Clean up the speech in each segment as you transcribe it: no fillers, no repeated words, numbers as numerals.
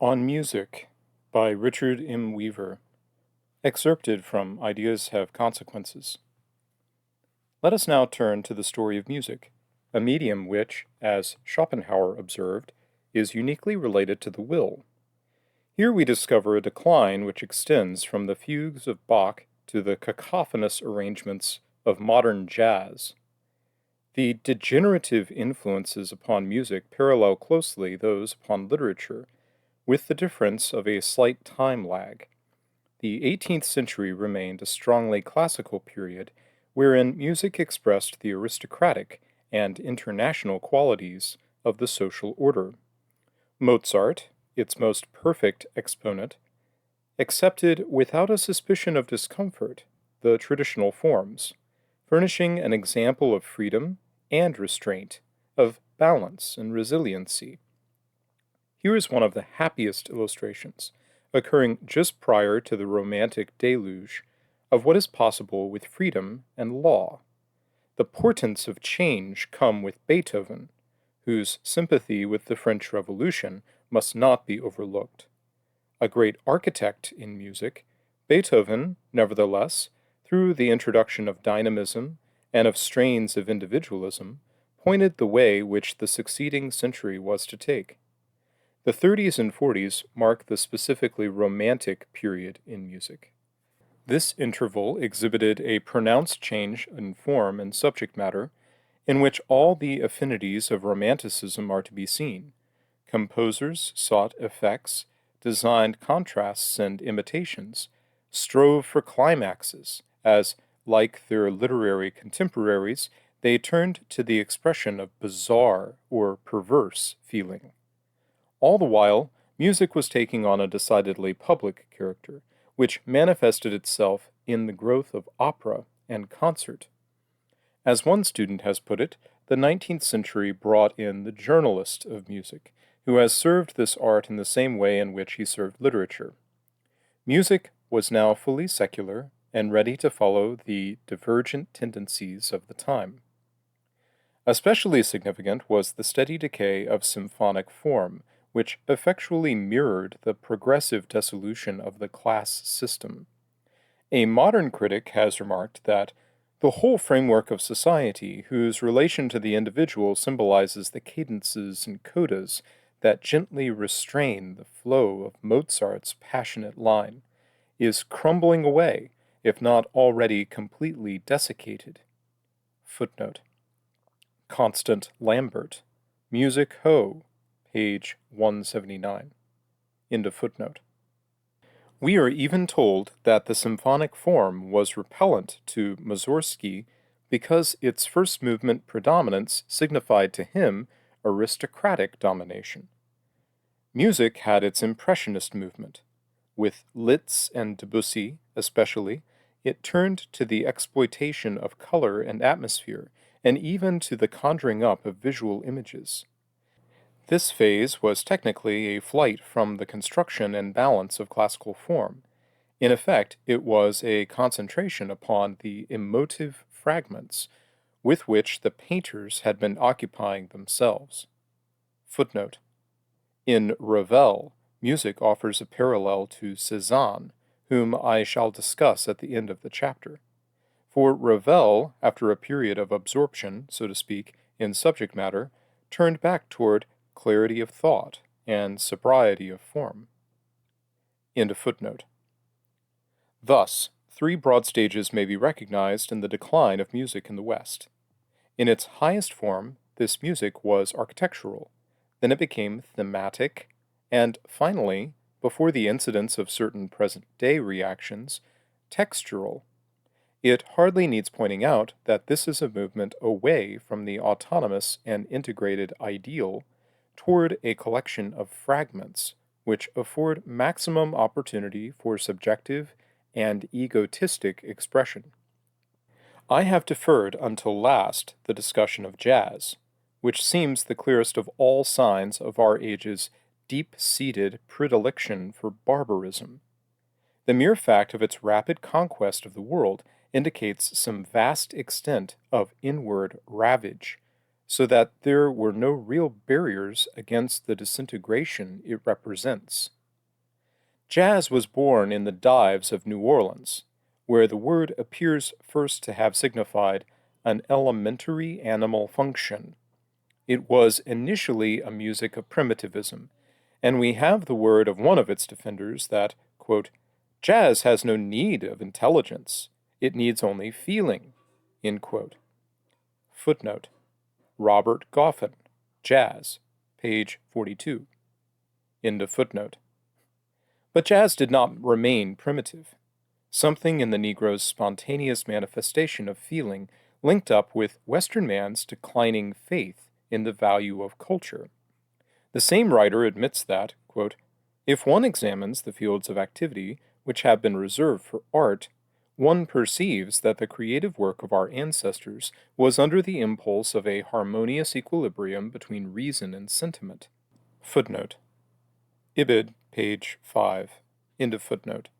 On Music by Richard M. Weaver, excerpted from Ideas Have Consequences. Let us now turn to the story of music, a medium which, as Schopenhauer observed, is uniquely related to the will. Here we discover a decline which extends from the fugues of Bach to the cacophonous arrangements of modern jazz. The degenerative influences upon music parallel closely those upon literature, with the difference of a slight time lag. The 18th century remained a strongly classical period wherein music expressed the aristocratic and international qualities of the social order. Mozart, its most perfect exponent, accepted without a suspicion of discomfort the traditional forms, furnishing an example of freedom and restraint, of balance and resiliency. Here is one of the happiest illustrations, occurring just prior to the Romantic deluge, of what is possible with freedom and law. The portents of change come with Beethoven, whose sympathy with the French Revolution must not be overlooked. A great architect in music, Beethoven, nevertheless, through the introduction of dynamism and of strains of individualism, pointed the way which the succeeding century was to take. The 30s and 40s mark the specifically romantic period in music. This interval exhibited a pronounced change in form and subject matter, in which all the affinities of Romanticism are to be seen. Composers sought effects, designed contrasts and imitations, strove for climaxes, as, like their literary contemporaries, they turned to the expression of bizarre or perverse feeling. All the while, music was taking on a decidedly public character, which manifested itself in the growth of opera and concert. As one student has put it, the 19th century brought in the journalist of music, who has served this art in the same way in which he served literature. Music was now fully secular and ready to follow the divergent tendencies of the time. Especially significant was the steady decay of symphonic form, which effectually mirrored the progressive dissolution of the class system. A modern critic has remarked that the whole framework of society, whose relation to the individual symbolizes the cadences and codas that gently restrain the flow of Mozart's passionate line, is crumbling away, if not already completely desiccated. Footnote. Constant Lambert, Music Ho, page 179. End of footnote. We are even told that the symphonic form was repellent to Mussorgsky because its first movement predominance signified to him aristocratic domination. Music had its impressionist movement. With Liszt and Debussy, especially, it turned to the exploitation of color and atmosphere, and even to the conjuring up of visual images. This phase was technically a flight from the construction and balance of classical form. In effect, it was a concentration upon the emotive fragments with which the painters had been occupying themselves. Footnote. In Ravel, music offers a parallel to Cézanne, whom I shall discuss at the end of the chapter. For Ravel, after a period of absorption, so to speak, in subject matter, turned back toward clarity of thought and sobriety of form. End of footnote. Thus, three broad stages may be recognized in the decline of music in the West. In its highest form, this music was architectural, then it became thematic, and finally, before the incidence of certain present-day reactions, textural. It hardly needs pointing out that this is a movement away from the autonomous and integrated ideal toward a collection of fragments which afford maximum opportunity for subjective and egotistic expression. I have deferred until last the discussion of jazz, which seems the clearest of all signs of our age's deep-seated predilection for barbarism. The mere fact of its rapid conquest of the world indicates some vast extent of inward ravage, so that there were no real barriers against the disintegration it represents. Jazz was born in the dives of New Orleans, where the word appears first to have signified an elementary animal function. It was initially a music of primitivism, and we have the word of one of its defenders that, quote, jazz has no need of intelligence, it needs only feeling, end quote. Footnote: Robert Goffin, Jazz, page 42. End of footnote. But jazz did not remain primitive. Something in the Negro's spontaneous manifestation of feeling linked up with Western man's declining faith in the value of culture. The same writer admits that, quote, if one examines the fields of activity which have been reserved for art, one perceives that the creative work of our ancestors was under the impulse of a harmonious equilibrium between reason and sentiment. Footnote: Ibid, page 5. End of footnote.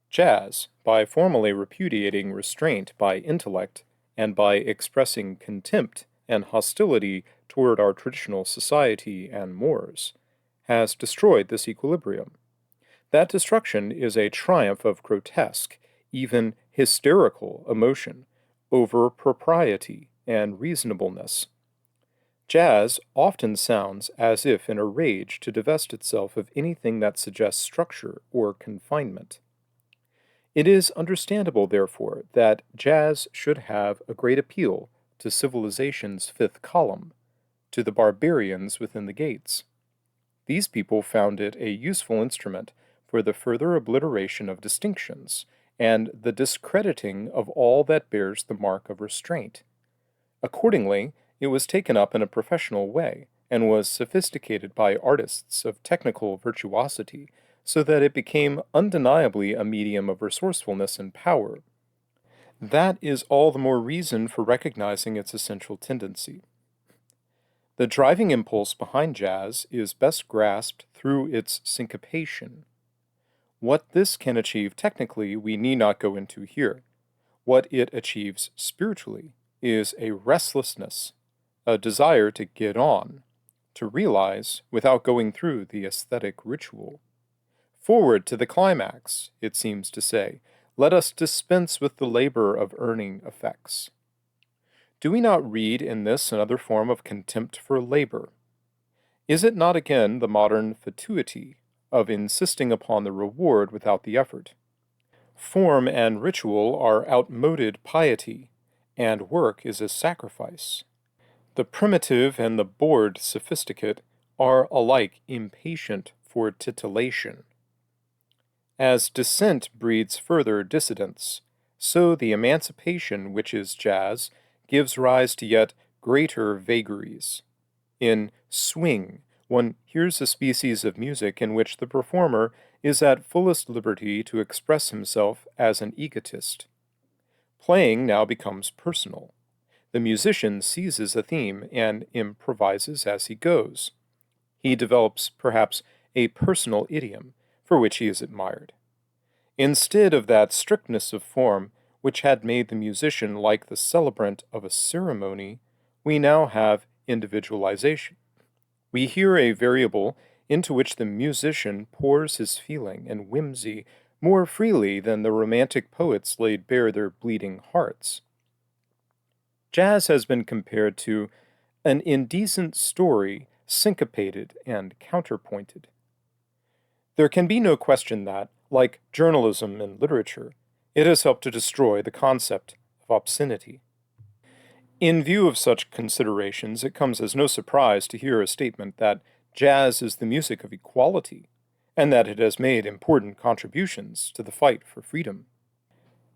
Jazz, by formally repudiating restraint by intellect and by expressing contempt and hostility toward our traditional society and mores, has destroyed this equilibrium. That destruction is a triumph of grotesque, even hysterical emotion over propriety and reasonableness. Jazz often sounds as if in a rage to divest itself of anything that suggests structure or confinement. It is understandable, therefore, that jazz should have a great appeal to civilization's fifth column, to the barbarians within the gates. These people found it a useful instrument for the further obliteration of distinctions and the discrediting of all that bears the mark of restraint. Accordingly, it was taken up in a professional way and was sophisticated by artists of technical virtuosity so that it became undeniably a medium of resourcefulness and power. That is all the more reason for recognizing its essential tendency. The driving impulse behind jazz is best grasped through its syncopation. What this can achieve technically we need not go into here. What it achieves spiritually is a restlessness, a desire to get on, to realize without going through the aesthetic ritual. Forward to the climax, it seems to say, let us dispense with the labor of earning effects. Do we not read in this another form of contempt for labor? Is it not again the modern fatuity of insisting upon the reward without the effort? Form and ritual are outmoded piety, and work is a sacrifice. The primitive and the bored sophisticate are alike impatient for titillation. As dissent breeds further dissidence, so the emancipation which is jazz gives rise to yet greater vagaries. In swing, one hears a species of music in which the performer is at fullest liberty to express himself as an egotist. Playing now becomes personal. The musician seizes a theme and improvises as he goes. He develops, perhaps, a personal idiom for which he is admired. Instead of that strictness of form which had made the musician like the celebrant of a ceremony, we now have individualization. We hear a variable into which the musician pours his feeling and whimsy more freely than the romantic poets laid bare their bleeding hearts. Jazz has been compared to an indecent story syncopated and counterpointed. There can be no question that, like journalism and literature, it has helped to destroy the concept of obscenity. In view of such considerations, it comes as no surprise to hear a statement that jazz is the music of equality, and that it has made important contributions to the fight for freedom.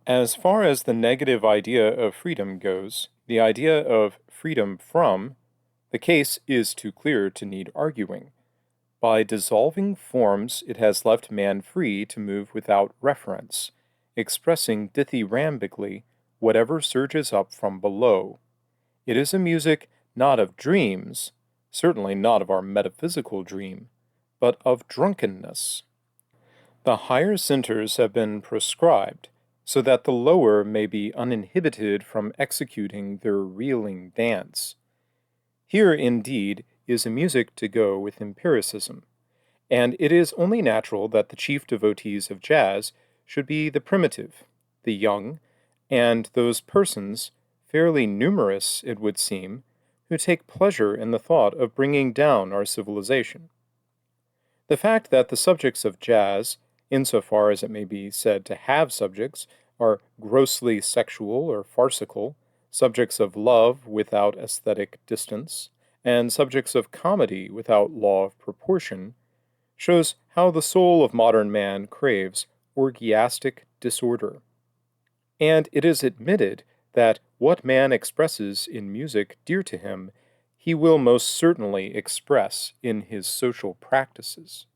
As far as the negative idea of freedom goes, the idea of freedom from, the case is too clear to need arguing. By dissolving forms, it has left man free to move without reference, expressing dithyrambically whatever surges up from below. It is a music not of dreams, certainly not of our metaphysical dream, but of drunkenness. The higher centers have been proscribed, so that the lower may be uninhibited from executing their reeling dance. Here, indeed, is a music to go with empiricism, and it is only natural that the chief devotees of jazz should be the primitive, the young, and those persons, fairly numerous, it would seem, who take pleasure in the thought of bringing down our civilization. The fact that the subjects of jazz, insofar as it may be said to have subjects, are grossly sexual or farcical, subjects of love without aesthetic distance, and subjects of comedy without law of proportion, shows how the soul of modern man craves orgiastic disorder. And it is admitted that what man expresses in music dear to him, he will most certainly express in his social practices.